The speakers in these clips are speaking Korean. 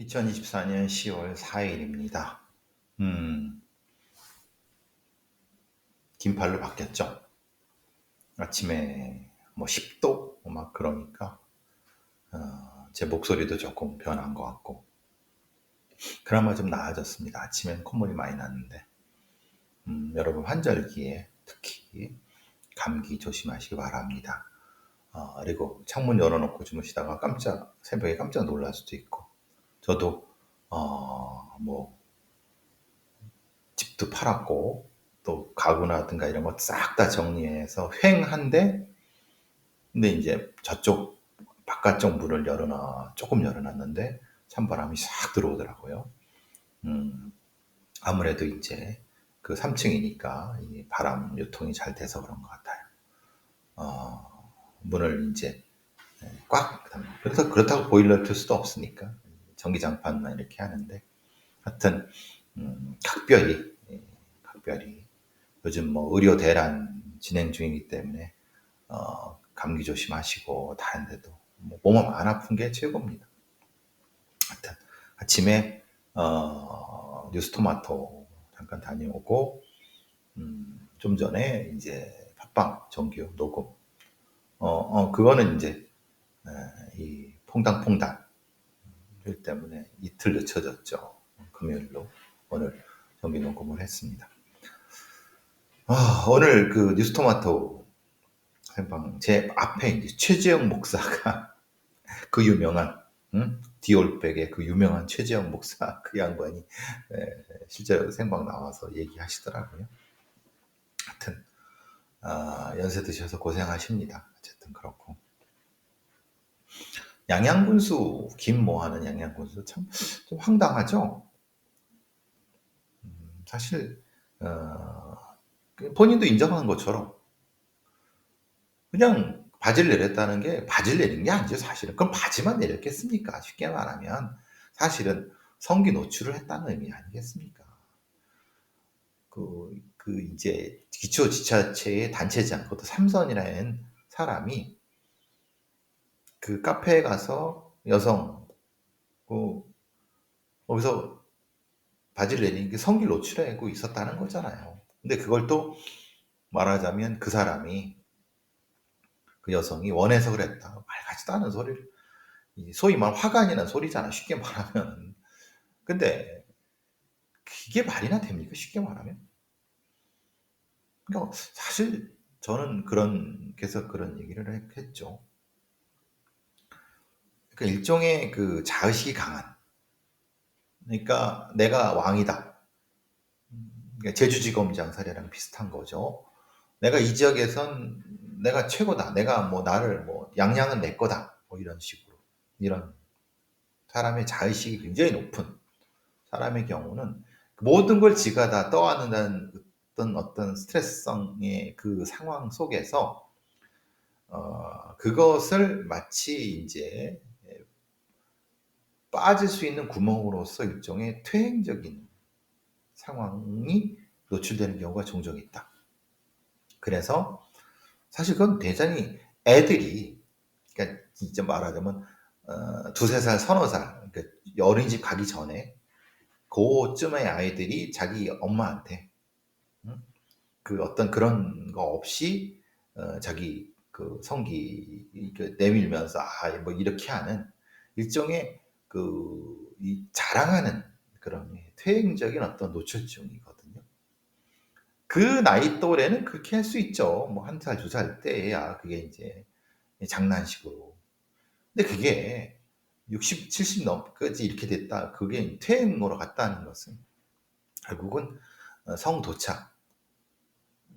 2024년 10월 4일입니다. 긴팔로 바뀌었죠. 아침에 뭐 10도 막 그러니까 제 목소리도 조금 변한 것 같고 그나마 좀 나아졌습니다. 아침엔 콧물이 많이 났는데 여러분 환절기에 특히 감기 조심하시기 바랍니다. 그리고 창문 열어놓고 주무시다가 새벽에 깜짝 놀랄 수도 있고 저도 뭐 집도 팔았고 또 가구나든가 이런 거 싹 다 정리해서 횡한데 근데 이제 저쪽 바깥쪽 문을 조금 열어놨는데 찬바람이 싹 들어오더라고요. 아무래도 이제 그 3층이니까 이 바람 유통이 잘 돼서 그런 것 같아요. 문을 이제 꽉 그렇다고 보일러를 틀 수도 없으니까 전기장판만 이렇게 하는데 하여튼 각별히 요즘 뭐 의료 대란 진행 중이기 때문에 감기 조심하시고 다른데도 몸 안 아픈 게 최고입니다. 하여튼 아침에 뉴스토마토 잠깐 다녀오고 좀 전에 이제 팟빵 정규 녹음 그거는 이제 이 퐁당퐁당 일 때문에 이틀 늦춰졌죠. 금요일로 오늘 정규 녹음을 했습니다. 오늘 그 뉴스토마토 생방 제 앞에 이제 최재형 목사가 그 유명한 디올백의 그 유명한 최재형 목사 그 양반이 실제로 생방 나와서 얘기하시더라고요. 하여튼 연세 드셔서 고생하십니다. 어쨌든 그렇고 양양군수 김모 하는 양양군수 참 좀 황당하죠. 사실 본인도 인정한 것처럼 그냥 바지를 내렸다는 게 바지를 내린 게 아니죠, 사실은. 그럼 바지만 내렸겠습니까? 쉽게 말하면 사실은 성기 노출을 했다는 의미 아니겠습니까? 이제 기초지자체의 단체장, 그것도 삼선이라는 사람이 그 카페에 가서 여성, 그, 거기서 바지를 내리는 게 성기 노출하고 있었다는 거잖아요. 근데 그걸 또 말하자면 그 사람이, 그 여성이 원해서 그랬다. 말 같지도 않은 소리를, 소위 말 화가 나는 소리잖아, 쉽게 말하면. 근데 그게 말이나 됩니까? 쉽게 말하면. 그러니까 사실 저는 그래서 그런 얘기를 했죠. 그러니까 일종의 그 자의식이 강한. 그러니까 내가 왕이다. 그러니까 제주지검장 사례랑 비슷한 거죠. 내가 이 지역에선 내가 최고다. 내가 뭐 나를 뭐 양양은 내 거다. 뭐 이런 식으로. 이런 사람의 자의식이 굉장히 높은 사람의 경우는 모든 걸 지가 다 떠안는다는 어떤 스트레스성의 그 상황 속에서 그것을 마치 이제 빠질 수 있는 구멍으로서 일종의 퇴행적인 상황이 노출되는 경우가 종종 있다. 그래서 사실 그건 대단히 애들이, 그러니까 진짜 말하자면 두세 살, 서너 살, 그러니까 어린이집 가기 전에 그쯤의 아이들이 자기 엄마한테 그 어떤 그런 거 없이 자기 그 성기 내밀면서 뭐 이렇게 하는 일종의 자랑하는 그런 퇴행적인 어떤 노출증이거든요. 그 나이 또래는 그렇게 할 수 있죠. 뭐 한 살, 두 살 때야 그게 이제 장난식으로. 근데 그게 60, 70 넘까지 이렇게 됐다. 그게 퇴행으로 갔다는 것은 결국은 성도착,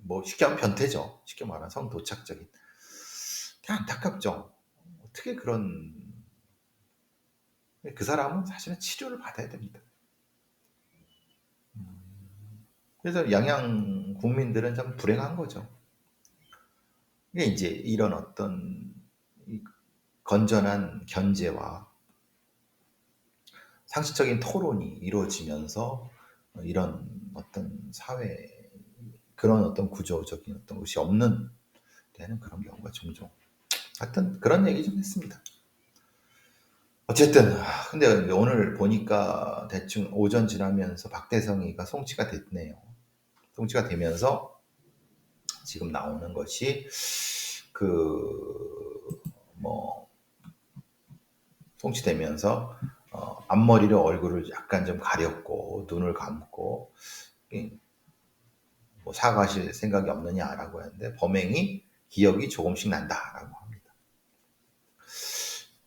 뭐 쉽게 하면 변태죠. 쉽게 말하면 성도착적인. 그냥 안타깝죠. 어떻게 그 사람은 사실은 치료를 받아야 됩니다. 그래서 양양 국민들은 참 불행한 거죠. 이게 이제 이런 어떤 건전한 견제와 상식적인 토론이 이루어지면서 이런 어떤 사회, 그런 어떤 구조적인 어떤 것이 없는 데는 그런 경우가 종종. 하여튼 그런 얘기 좀 했습니다. 어쨌든 근데 오늘 보니까 대충 오전 지나면서 박대성이가 송치가 됐네요. 송치가 되면서 지금 나오는 것이 뭐 송치되면서 앞머리를 얼굴을 약간 좀 가렸고 눈을 감고 뭐 사과하실 생각이 없느냐라고 했는데 범행이 기억이 조금씩 난다라고 합니다.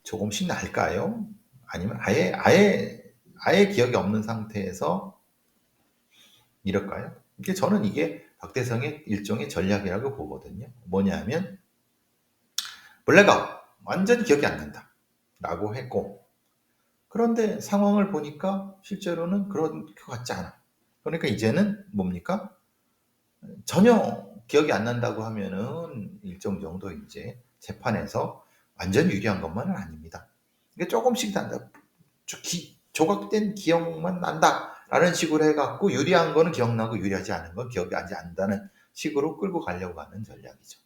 조금씩 날까요? 아니면 아예 기억이 없는 상태에서 이럴까요? 저는 이게 박대성의 일종의 전략이라고 보거든요. 뭐냐면 블랙아웃 완전히 기억이 안 난다 라고 했고, 그런데 상황을 보니까 실제로는 그런 것 같지 않아. 그러니까 이제는 뭡니까? 전혀 기억이 안 난다고 하면은 일정 정도 이제 재판에서 완전 유리한 것만은 아닙니다. 이게 조금씩 난다. 조각된 기억만 난다라는 식으로 해갖고 유리한 거는 기억나고 유리하지 않은 건 기억이 나지 않는다는 식으로 끌고 가려고 하는 전략이죠.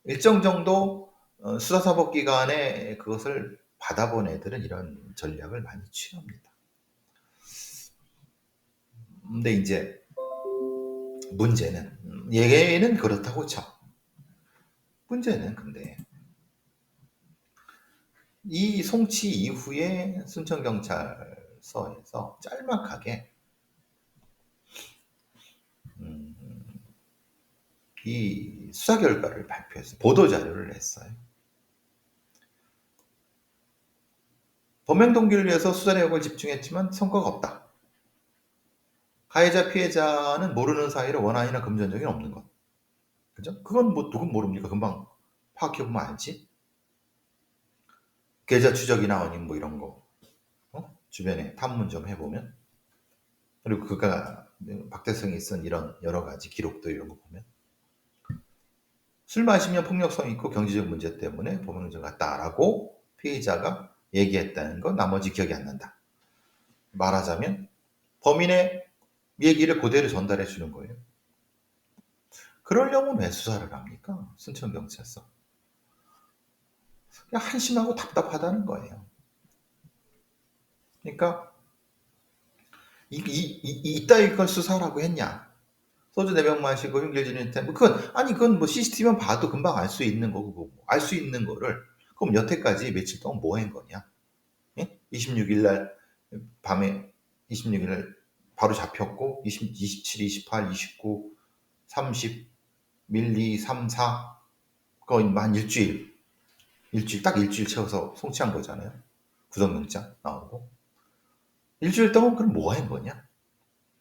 일정 정도 수사사법기관에 그것을 받아본 애들은 이런 전략을 많이 취합니다. 근데 이제 문제는 얘는 그렇다고 쳐. 문제는 근데 이 송치 이후에 순천경찰서에서 짤막하게 이 수사 결과를 발표했어요. 보도자료를 냈어요. 범행 동기를 위해서 수사 내역을 집중했지만 성과가 없다. 가해자 피해자는 모르는 사이로 원한이나 금전적이 없는 것. 그죠? 그건 뭐 누군 모릅니까? 금방 파악해보면 알지. 계좌 추적이나 아니면 뭐 이런 거 주변에 탐문 좀 해보면, 그리고 그가 박대성이 쓴 이런 여러 가지 기록들 이런 거 보면 술 마시면 폭력성 있고 경제적 문제 때문에 범행을 같다라고 피의자가 얘기했다는 건 나머지 기억이 안 난다. 말하자면 범인의 얘기를 그대로 전달해 주는 거예요. 그러려면 왜 수사를 합니까? 순천경찰서. 그냥 한심하고 답답하다는 거예요. 그러니까 이따위 걸 수사라고 했냐? 소주 4병 마시고 흉길지는 때, 그건 뭐 CCTV만 봐도 금방 알 수 있는 거고, 알 수 있는 거를, 그럼 여태까지 며칠 동안 뭐 한 거냐? 예? 26일 날 밤에, 26일 날 바로 잡혔고, 27, 28, 29, 30, 1, 2, 3, 4, 거의 한 딱 일주일 채워서 송치한 거잖아요. 구속영장 나오고. 일주일 동안 그럼 뭐 한 거냐?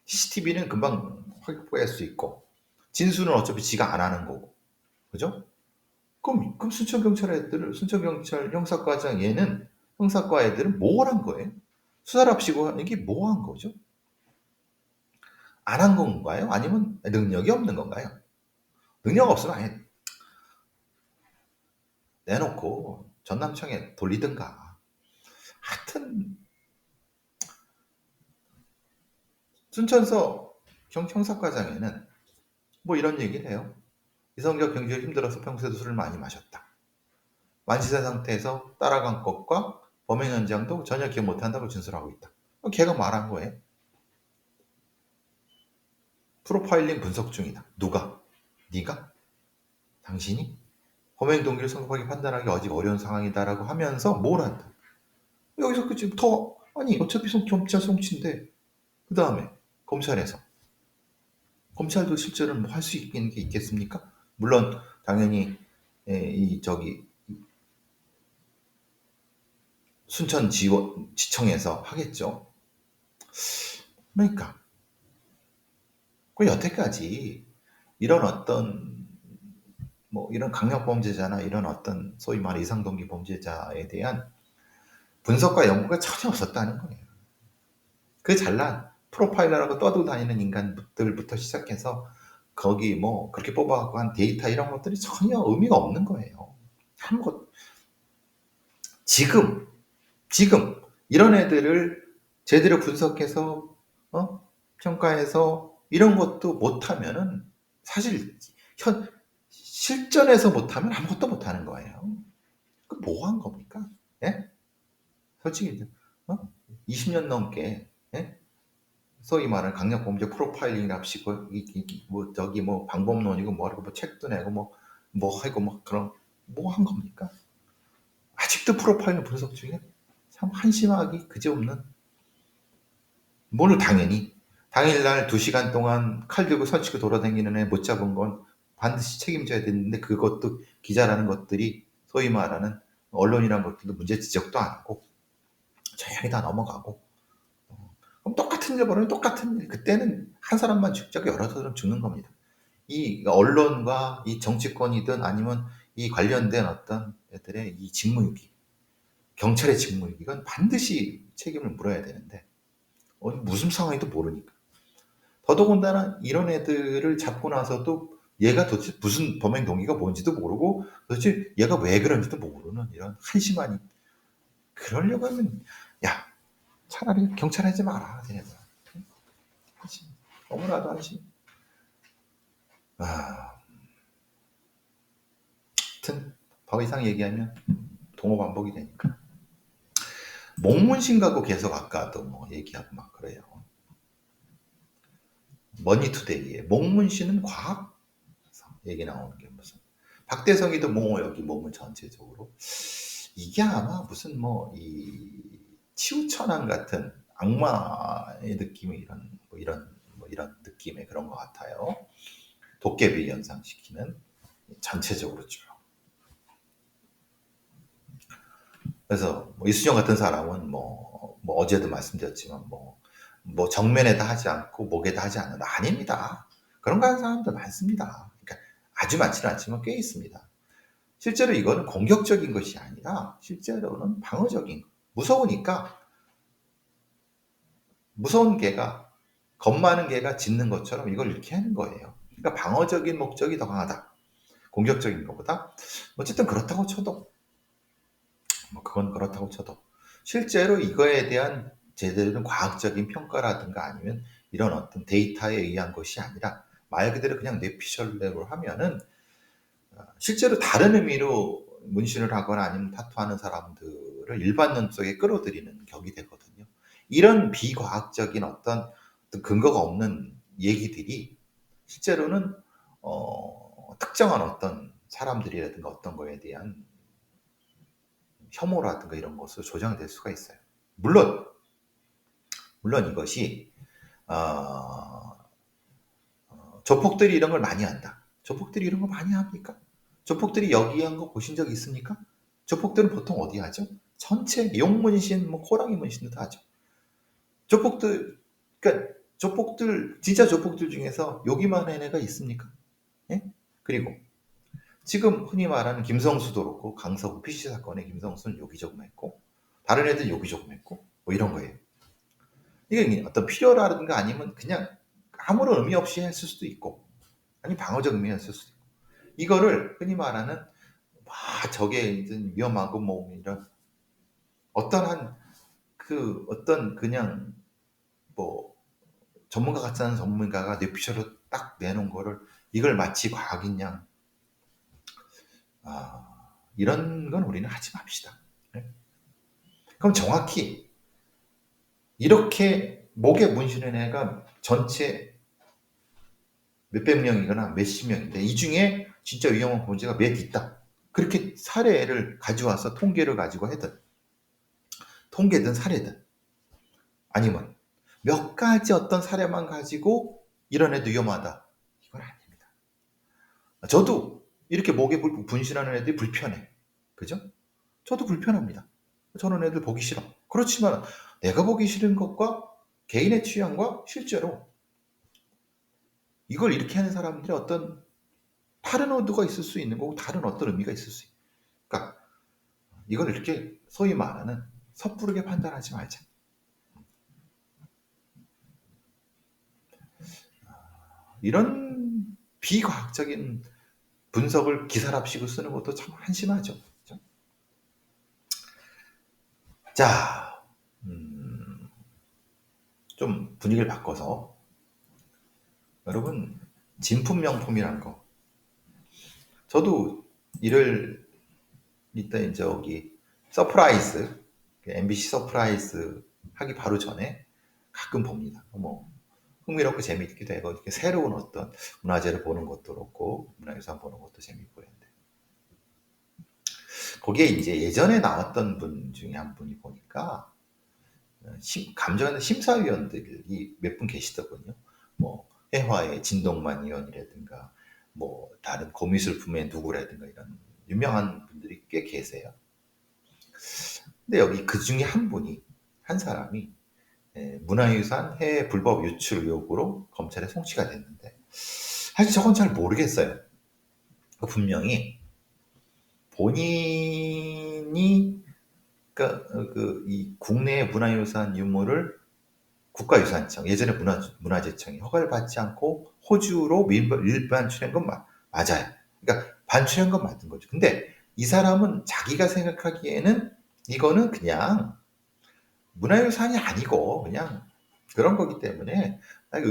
CCTV는 금방 확보할 수 있고, 진술은 어차피 지가 안 하는 거고, 그죠? 그럼 순천경찰 형사과장 형사과 애들은 뭘 한 거예요? 수사랍시고 이게 뭐 한 거죠? 안 한 건가요? 아니면 능력이 없는 건가요? 능력 없으면 아예 내놓고 전남청에 돌리든가. 하여튼 순천서 형사과장에는 뭐 이런 얘기를 해요. 이성적 경제가 힘들어서 평소에도 술을 많이 마셨다. 만시세 상태에서 따라간 것과 범행 현장도 전혀 기억 못한다고 진술하고 있다. 걔가 말한 거예요. 프로파일링 분석 중이다. 누가? 네가? 당신이? 범행 동기를 성급하게 판단하기 아직 어려운 상황이다라고 하면서 뭘 한다. 여기서 지금 아니 어차피 검찰 송치인데 그 다음에 검찰도 실제로 뭐 할 수 있는 게 있겠습니까? 물론 당연히 순천지청에서 하겠죠. 그러니까 그 여태까지 이런 어떤 뭐 이런 강력범죄자나 이런 어떤 소위 말해 이상동기 범죄자에 대한 분석과 연구가 전혀 없었다는 거예요. 그 잘난 프로파일러라고 떠들고 다니는 인간들부터 시작해서 거기 뭐 그렇게 뽑아갖고 한 데이터 이런 것들이 전혀 의미가 없는 거예요. 아무것 지금 이런 애들을 제대로 분석해서 평가해서 이런 것도 못하면은 사실 실전에서 못하면 아무것도 못하는 거예요. 그 뭐 한 겁니까? 예? 솔직히 20년 넘게 예? 소위 말하는 강력범죄 프로파일링이랍시고 뭐 저기 뭐 방법론이고 뭐라고 뭐 책도 내고 뭐 하고 뭐 그런 뭐 한 겁니까? 아직도 프로파일링 분석 중에 참 한심하기 그지없는 뭘 당연히 당일날 2시간 동안 칼 들고 선 치고 돌아다니는 애 못 잡은 건 반드시 책임져야 되는데 그것도 기자라는 것들이 소위 말하는 언론이라는 것들도 문제 지적도 안 하고 조용히 다 넘어가고 그럼 똑같은 일 벌으면 똑같은 일 그때는 한 사람만 죽자고 여러 사람 죽는 겁니다. 이 언론과 이 정치권이든 아니면 이 관련된 어떤 애들의 이 직무유기 경찰의 직무유기 이건 반드시 책임을 물어야 되는데 무슨 상황인지도 모르니까 더더군다나 이런 애들을 잡고 나서도 얘가 도대체 무슨 범행 동기가 뭔지도 모르고 도대체 얘가 왜 그런지도 모르는 이런 한심한 그러려고 하면 야 차라리 경찰 하지 마라 쟤네들 한심 너무나도 한심 하여튼 더 이상 얘기하면 동호 반복이 되니까 목문신 갖고 계속 아까도 뭐 얘기하고 막 그래요. 머니투데이에 목문신은 과학 얘기 나오는 게 무슨 박대성이도 뭐 여기 몸은 전체적으로 이게 아마 무슨 뭐 이 치우천왕 같은 악마의 느낌의 이런 느낌의 그런 것 같아요. 도깨비 연상시키는 전체적으로 쭉. 그래서 뭐 이수정 같은 사람은 뭐 어제도 말씀드렸지만 뭐 정면에다 하지 않고 목에다 하지 않는 아닙니다. 그런 거 하는 사람들 많습니다. 그러니까 아주 많지는 않지만 꽤 있습니다. 실제로 이거는 공격적인 것이 아니라 실제로는 방어적인 거. 무서우니까 무서운 개가 겁 많은 개가 짖는 것처럼 이걸 이렇게 하는 거예요. 그러니까 방어적인 목적이 더 강하다. 공격적인 것보다 어쨌든 그렇다고 쳐도 뭐 그건 그렇다고 쳐도 실제로 이거에 대한 제대로 된 과학적인 평가라든가 아니면 이런 어떤 데이터에 의한 것이 아니라 말 그대로 그냥 뇌피셜대로 하면은 실제로 다른 의미로 문신을 하거나 아니면 타투하는 사람들을 일반론 속에 끌어들이는 격이 되거든요. 이런 비과학적인 어떤 근거가 없는 얘기들이 실제로는 특정한 어떤 사람들이라든가 어떤 거에 대한 혐오라든가 이런 것으로 조장될 수가 있어요. 물론 이것이 어, 조폭들이 이런 걸 많이 한다. 조폭들이 이런 거 많이 합니까? 조폭들이 여기 한 거 보신 적 있습니까? 조폭들은 보통 어디 하죠? 전체 용문신, 뭐 호랑이 문신도 다 하죠. 조폭들, 그러니까 조폭들 진짜 조폭들 중에서 여기만 한 애가 있습니까? 예? 그리고 지금 흔히 말하는 김성수도 그렇고 강서구 PC 사건의 김성수는 여기저기 했고 다른 애들 여기저기 했고 뭐 이런 거예요. 이게 어떤 필요라든가 아니면 그냥 아무런 의미 없이 했을 수도 있고 아니 방어적 의미였을 수도 있고 이거를 흔히 말하는 저게 이제 위험하고 뭐 이런 어떠한 그 어떤 그냥 뭐 전문가 같지 않은 전문가가 뇌피셜로 딱 내놓은 거를 이걸 마치 과학인 양 이런 건 우리는 하지 맙시다. 네? 그럼 정확히 이렇게 목에 문신한 애가 전체 몇백 명이거나 몇십 명인데 이 중에 진짜 위험한 범죄가 몇 있다. 그렇게 사례를 가져와서 통계를 가지고 해든 통계든 사례든 아니면 몇 가지 어떤 사례만 가지고 이런 애도 위험하다. 이건 아닙니다. 저도 이렇게 목에 분신하는 애들이 불편해. 그죠? 저도 불편합니다. 저런 애들 보기 싫어. 그렇지만 내가 보기 싫은 것과 개인의 취향과 실제로 이걸 이렇게 하는 사람들이 어떤 다른 의도가 있을 수 있는 거고 다른 어떤 의미가 있을 수 있고 그러니까 이걸 이렇게 소위 말하는 섣부르게 판단하지 말자. 이런 비과학적인 분석을 기사랍시고 쓰는 것도 참 한심하죠. 그렇죠? 자, 좀 분위기를 바꿔서 여러분 진품 명품이란 거 저도 일을 이때 저기 서프라이즈 MBC 서프라이즈 하기 바로 전에 가끔 봅니다. 뭐 흥미롭고 재미있기도 하고 이렇게 새로운 어떤 문화재를 보는 것도 그렇고 문화유산 보는 것도 재미있고 그랬는데 거기에 이제 예전에 나왔던 분 중에 한 분이 보니까 감정하는 심사위원들이 몇 분 계시더군요. 뭐 해화의 진동만 의원이라든가 뭐 다른 고미술품의 누구라든가 이런 유명한 분들이 꽤 계세요. 근데 여기 그 중에 한 분이 한 사람이 문화유산 해외 불법 유출 의혹으로 검찰에 송치가 됐는데 사실 저건 잘 모르겠어요. 분명히 본인이 그러니까 이 국내의 문화유산 유물을 국가유산청 예전에 문화재청이 허가를 받지 않고 호주로 밀반출한 건 맞아요. 그러니까 반출한 건 맞는 거죠. 근데 이 사람은 자기가 생각하기에는 이거는 그냥 문화유산이 아니고 그냥 그런 거기 때문에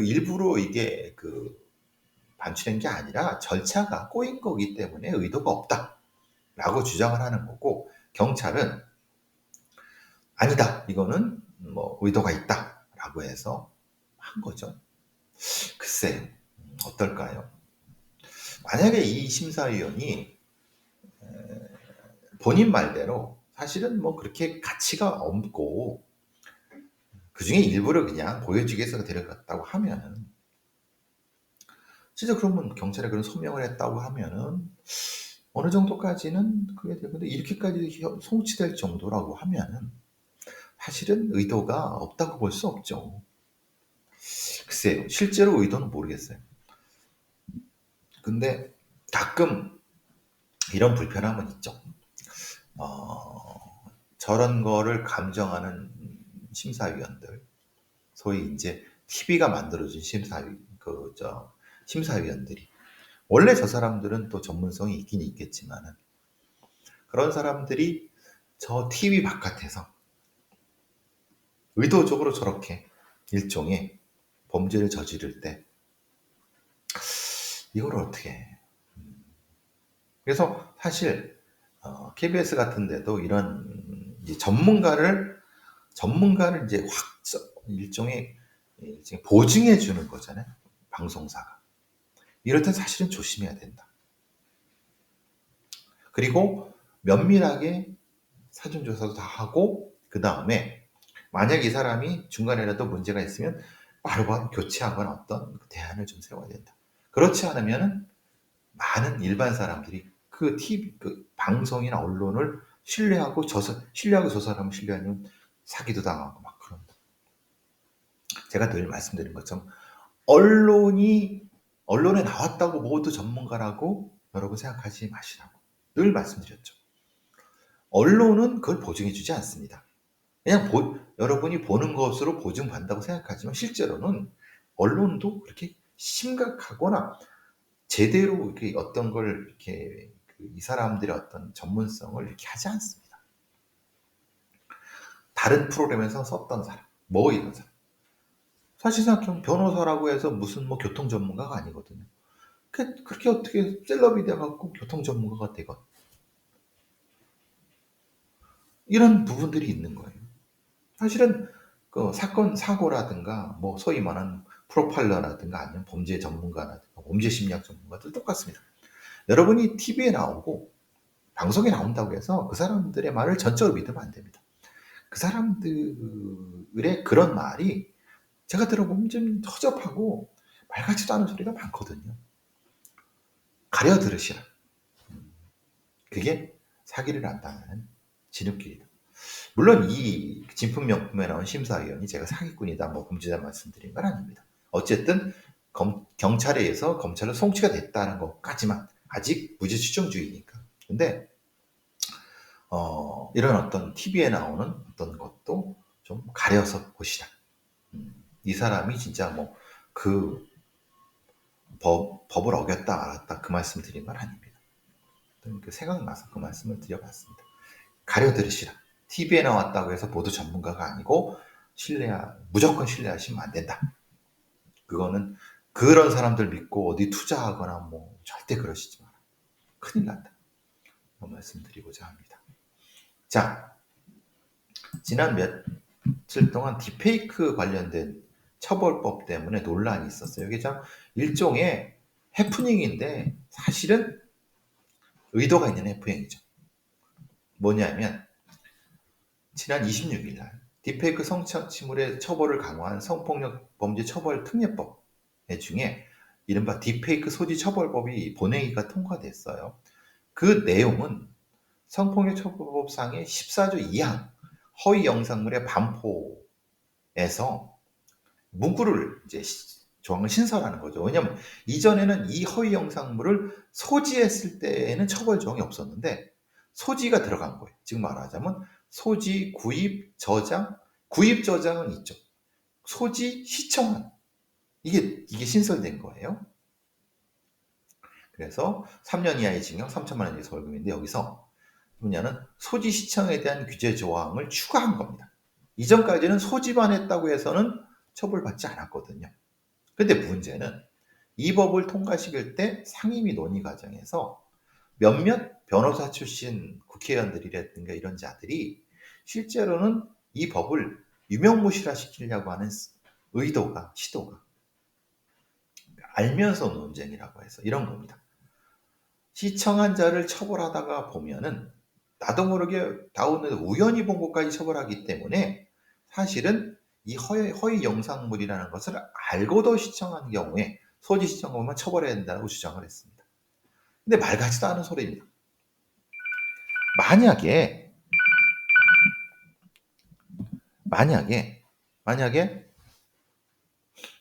일부러 이게 반출한 게 아니라 절차가 꼬인 거기 때문에 의도가 없다라고 주장을 하는 거고 경찰은 아니다 이거는 뭐 의도가 있다라고 해서 한 거죠. 글쎄요 어떨까요? 만약에 이 심사위원이 본인 말대로 사실은 뭐 그렇게 가치가 없고 그 중에 일부를 그냥 보여주기 위해서 데려갔다고 하면은 진짜 그러면 경찰에 그런 소명을 했다고 하면은 어느 정도까지는 그게 되는데 이렇게까지 송치될 정도라고 하면은 사실은 의도가 없다고 볼 수 없죠. 글쎄요, 실제로 의도는 모르겠어요. 근데 가끔 이런 불편함은 있죠. 저런 거를 감정하는 심사위원들, 소위 이제 TV가 만들어준 심사위원들이 원래 저 사람들은 또 전문성이 있긴 있겠지만은 그런 사람들이 저 TV 바깥에서 의도적으로 저렇게 일종의 범죄를 저지를 때 이걸 어떻게 해? 그래서 사실 KBS 같은 데도 이런 이제 전문가를 이제 일종의 보증해 주는 거잖아요. 방송사가. 이럴 땐 사실은 조심해야 된다. 그리고 면밀하게 사전조사도 다 하고 그 다음에 만약 이 사람이 중간에라도 문제가 있으면 바로바로 교체하거나 어떤 대안을 좀 세워야 된다. 그렇지 않으면 많은 일반 사람들이 그 TV, 그 방송이나 언론을 신뢰하고 저 사람을 신뢰하면 사기도 당하고 막 그런다. 제가 늘 말씀드린 것처럼 언론에 나왔다고 모두 전문가라고 여러분 생각하지 마시라고 늘 말씀드렸죠. 언론은 그걸 보증해주지 않습니다. 그냥 여러분이 보는 것으로 보증받는다고 생각하지만 실제로는 언론도 그렇게 심각하거나 제대로 이렇게 어떤 걸 이렇게 이 사람들의 어떤 전문성을 이렇게 하지 않습니다. 다른 프로그램에서 썼던 사람, 뭐 이런 사람. 사실 생각하면 변호사라고 해서 무슨 뭐 교통 전문가가 아니거든요. 그렇게 어떻게 셀럽이 돼갖고 교통 전문가가 되건 이런 부분들이 있는 거예요. 사실은 그 사건 사고라든가 뭐 소위 말하는 프로파일러라든가 아니면 범죄 전문가라든가 범죄 심리학 전문가들 똑같습니다. 여러분이 TV에 나오고 방송에 나온다고 해서 그 사람들의 말을 전적으로 믿으면 안 됩니다. 그 사람들의 그런 말이 제가 들어보면 좀 허접하고 말 같지도 않은 소리가 많거든요. 가려 들으시라. 그게 사기를 안 당하는 진흙길이다. 물론 이 진품명품에 나온 심사위원이 제가 사기꾼이다, 뭐 범죄자 말씀드린 건 아닙니다. 어쨌든 경찰에 의해서 검찰로 송치가 됐다는 것까지만 아직 무죄 추정주의니까. 근데 이런 어떤 TV에 나오는 어떤 것도 좀 가려서 보시라. 이 사람이 진짜 뭐 그 법을 어겼다 말았다 그 말씀 드린 건 아닙니다. 생각나서 그 말씀을 드려봤습니다. 가려 들으시라. TV에 나왔다고 해서 모두 전문가가 아니고 무조건 신뢰하시면 안 된다. 그거는 그런 사람들 믿고 어디 투자하거나 뭐 절대 그러시지 마라. 큰일 난다. 말씀드리고자 합니다. 자, 지난 며칠 동안 딥페이크 관련된 처벌법 때문에 논란이 있었어요. 이게 참 일종의 해프닝인데 사실은 의도가 있는 해프닝이죠. 뭐냐면 지난 26일 날 딥페이크 성착취물의 처벌을 강화한 성폭력 범죄 처벌 특례법 중에 이른바 딥페이크 소지 처벌법이 본회의가 통과됐어요. 그 내용은 성폭력 처벌법상의 14조 2항 허위 영상물의 반포에서 문구를 이제 조항을 신설하는 거죠. 왜냐하면 이전에는 이 허위 영상물을 소지했을 때에는 처벌 조항이 없었는데 소지가 들어간 거예요. 지금 말하자면 소지, 구입, 저장, 구입 저장은 있죠. 소지, 시청은 이게 신설된 거예요. 그래서 3년 이하의 징역, 3천만 원 이하의 벌금인데 여기서 뭐냐는 소지 시청에 대한 규제 조항을 추가한 겁니다. 이전까지는 소지만 했다고 해서는 처벌받지 않았거든요. 근데 문제는 이 법을 통과시킬 때 상임위 논의 과정에서 몇몇 변호사 출신 국회의원들이라든가 이런 자들이 실제로는 이 법을 유명무실화 시키려고 하는 시도가 알면서 논쟁이라고 해서 이런 겁니다. 시청한 자를 처벌하다가 보면은 나도 모르게 다운로드 우연히 본 것까지 처벌하기 때문에 사실은 이 허위 영상물이라는 것을 알고도 시청한 경우에 소지 시청하면 처벌해야 된다고 주장을 했습니다. 근데 말 같지도 않은 소리입니다. 만약에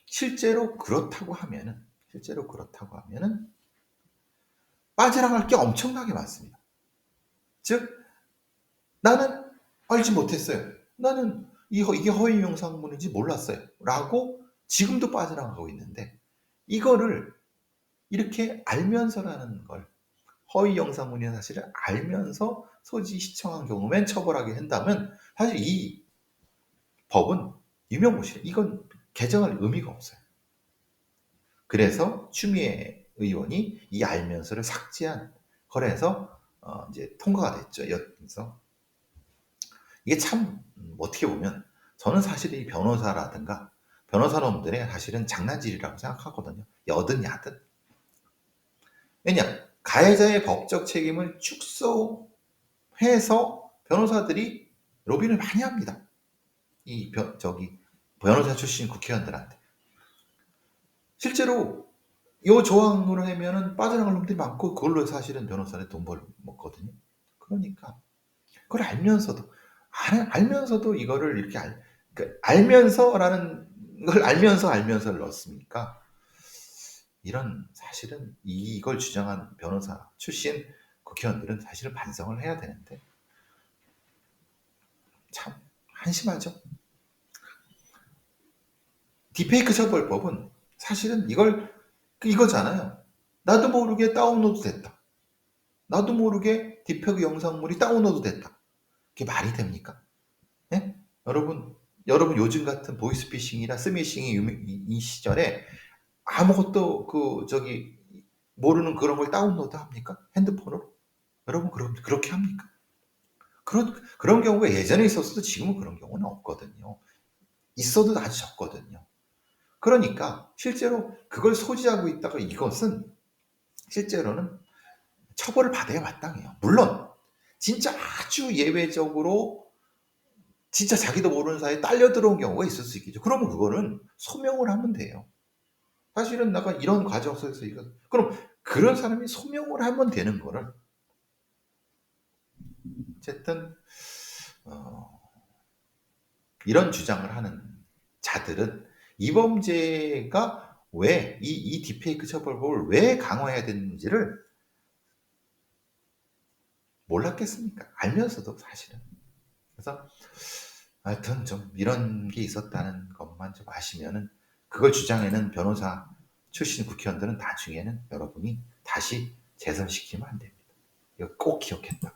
실제로 그렇다고 하면은 빠져나갈 게 엄청나게 많습니다. 즉 나는 알지 못했어요. 나는 이게 허위 영상물인지 몰랐어요. 라고 지금도 빠져나가고 있는데 이거를 이렇게 알면서라는 걸 허위 영상물이라는 사실을 알면서 소지 시청한 경우면 처벌하게 한다면 사실 이 법은 유명무실. 이건 개정할 의미가 없어요. 그래서 추미애 의원이 이 알면서를 삭제한 거래에서 이제 통과가 됐죠. 그래서 이게 참 어떻게 보면 저는 사실 이 변호사라든가 변호사놈들의 사실은 장난질이라고 생각하거든요. 여든 야든. 왜냐? 가해자의 법적 책임을 축소해서 변호사들이 로비를 많이 합니다. 변호사 출신 국회의원들한테. 실제로 이 조항으로 하면은 빠져나갈 놈들이 많고 그걸로 사실은 변호사를 돈 벌먹거든요. 그러니까 그걸 알면서도 이거를 이렇게 알면서라는 걸 알면서를 넣었으니까 이런 사실은 이걸 주장한 변호사 출신 국회의원들은 사실은 반성을 해야 되는데 참 한심하죠. 딥페이크 처벌법은 사실은 이거잖아요. 나도 모르게 다운로드 됐다. 나도 모르게 딥페이크 영상물이 다운로드 됐다. 그게 말이 됩니까? 네? 여러분 요즘 같은 보이스피싱이나 스미싱이 이 시절에 아무것도 모르는 그런 걸 다운로드 합니까? 핸드폰으로? 여러분 그렇게 합니까? 그런 경우가 예전에 있었어도 지금은 그런 경우는 없거든요. 있어도 아주 적거든요. 그러니까 실제로 그걸 소지하고 있다가 이것은 실제로는 처벌을 받아야 마땅해요. 물론 진짜 아주 예외적으로 진짜 자기도 모르는 사이에 딸려 들어온 경우가 있을 수 있겠죠. 그러면 그거는 소명을 하면 돼요. 사실은 내가 이런 과정 속에서 그럼 그런 사람이 소명을 하면 되는 거를 어쨌든 이런 주장을 하는 자들은 이 범죄가 왜 이 딥페이크 처벌법을 왜 강화해야 되는지를 몰랐겠습니까? 알면서도 사실은. 그래서 하여튼 좀 이런 게 있었다는 것만 좀 아시면은 그걸 주장하는 변호사 출신 국회의원들은 나중에는 여러분이 다시 재선시키면 안 됩니다. 이거 꼭 기억했다.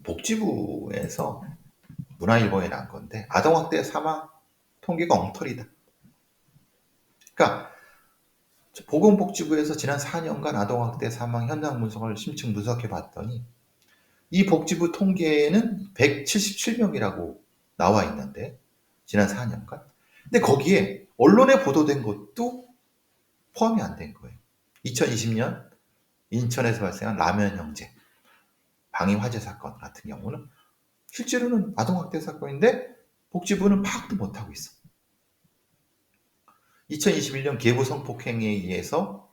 복지부에서 문화일보에 난 건데 아동학대 사망 통계가 엉터리다. 그러니까 보건복지부에서 지난 4년간 아동학대 사망 현장 분석을 심층 분석해 봤더니 이 복지부 통계에는 177명이라고 나와 있는데 지난 4년간. 근데 거기에 언론에 보도된 것도 포함이 안 된 거예요. 2020년 인천에서 발생한 라면 형제 방위 화재 사건 같은 경우는 실제로는 아동학대 사건인데 복지부는 파악도 못하고 있어. 2021년 계부 성폭행에 의해서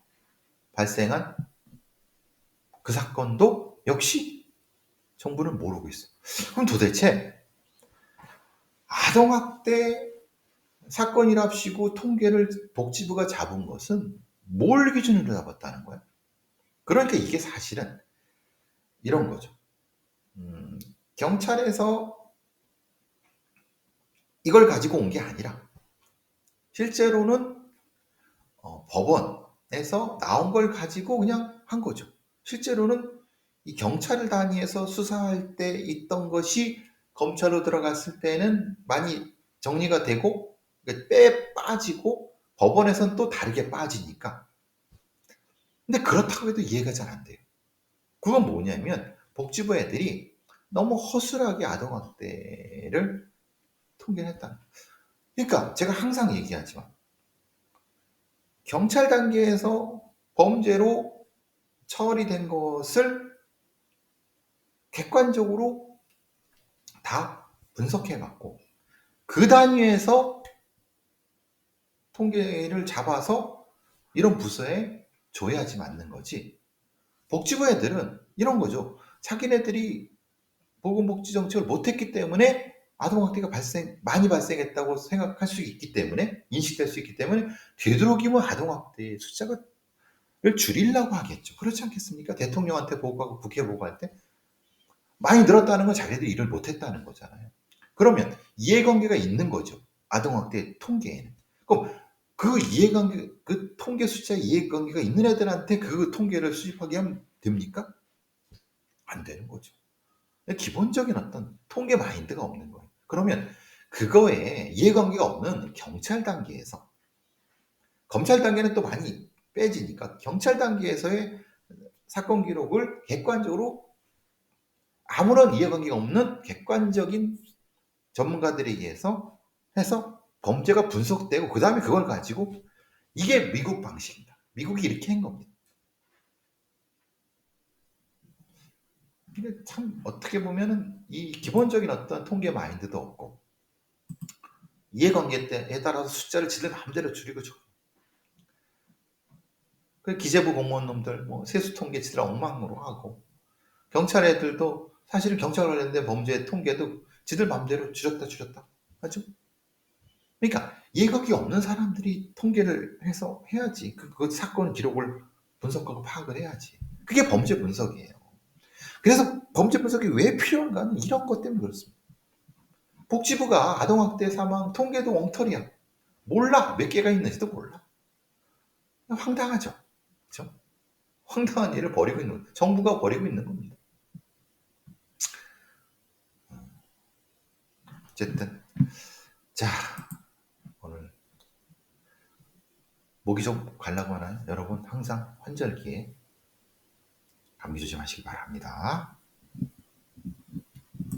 발생한 그 사건도 역시 정부는 모르고 있어. 그럼 도대체 아동학대 사건이랍시고 통계를 복지부가 잡은 것은 뭘 기준으로 잡았다는 거야? 그러니까 이게 사실은 이런 거죠. 경찰에서 이걸 가지고 온 게 아니라 실제로는 법원에서 나온 걸 가지고 그냥 한 거죠. 실제로는 이 경찰을 단위에서 수사할 때 있던 것이 검찰로 들어갔을 때는 많이 정리가 되고 빼 빠지고 법원에서는 또 다르게 빠지니까. 근데 그렇다고 해도 이해가 잘 안 돼요. 그건 뭐냐면 복지부 애들이 너무 허술하게 아동학대를 통계했다는 거예요. 그러니까 제가 항상 얘기하지만 경찰 단계에서 범죄로 처리된 것을 객관적으로 다 분석해갖고 그 단위에서 통계를 잡아서 이런 부서에 줘야지 맞는 거지. 복지부 애들은 이런 거죠. 자기네들이 보건복지 정책을 못했기 때문에 아동학대가 많이 발생했다고 생각할 수 있기 때문에, 인식될 수 있기 때문에 되도록이면 아동학대의 숫자를 줄이려고 하겠죠. 그렇지 않겠습니까? 대통령한테 보고하고 국회 보고할 때 많이 늘었다는 건 자기들이 일을 못했다는 거잖아요. 그러면 이해관계가 있는 거죠. 아동학대 통계에는. 그럼 그 이해관계, 그 통계 숫자에 이해관계가 있는 애들한테 그 통계를 수집하게 하면 됩니까? 안 되는 거죠. 기본적인 어떤 통계 마인드가 없는 거예요. 그러면 그거에 이해관계가 없는 경찰 단계에서, 검찰 단계는 또 많이 빼지니까 경찰 단계에서의 사건 기록을 객관적으로 아무런 이해관계가 없는 객관적인 전문가들에 의해서 해서 범죄가 분석되고 그 다음에 그걸 가지고 이게 미국 방식입니다. 미국이 이렇게 한 겁니다. 근데 참 어떻게 보면은 이 기본적인 어떤 통계 마인드도 없고 이해관계에 따라서 숫자를 지들 마음대로 줄이고 줘. 그 기재부 공무원 놈들 뭐 세수 통계 지들 엉망으로 하고 경찰 애들도 사실은 경찰 관련된 범죄 통계도 지들 마음대로 줄였다 하죠. 그러니까 이해관계 없는 사람들이 통계를 해서 해야지. 그 사건 기록을 분석하고 파악을 해야지. 그게 범죄 분석이에요. 그래서 범죄 분석이 왜 필요한가는 이런 것 때문에 그렇습니다. 복지부가 아동학대 사망 통계도 엉터리야. 몰라. 몇 개가 있는지도 몰라. 황당하죠. 그렇죠? 황당한 일을 벌이고 있는 거예요. 정부가 벌이고 있는 겁니다. 어쨌든 자 오늘 모기 좀 가려고 하나요? 여러분 항상 환절기에 감기 조심하시기 바랍니다.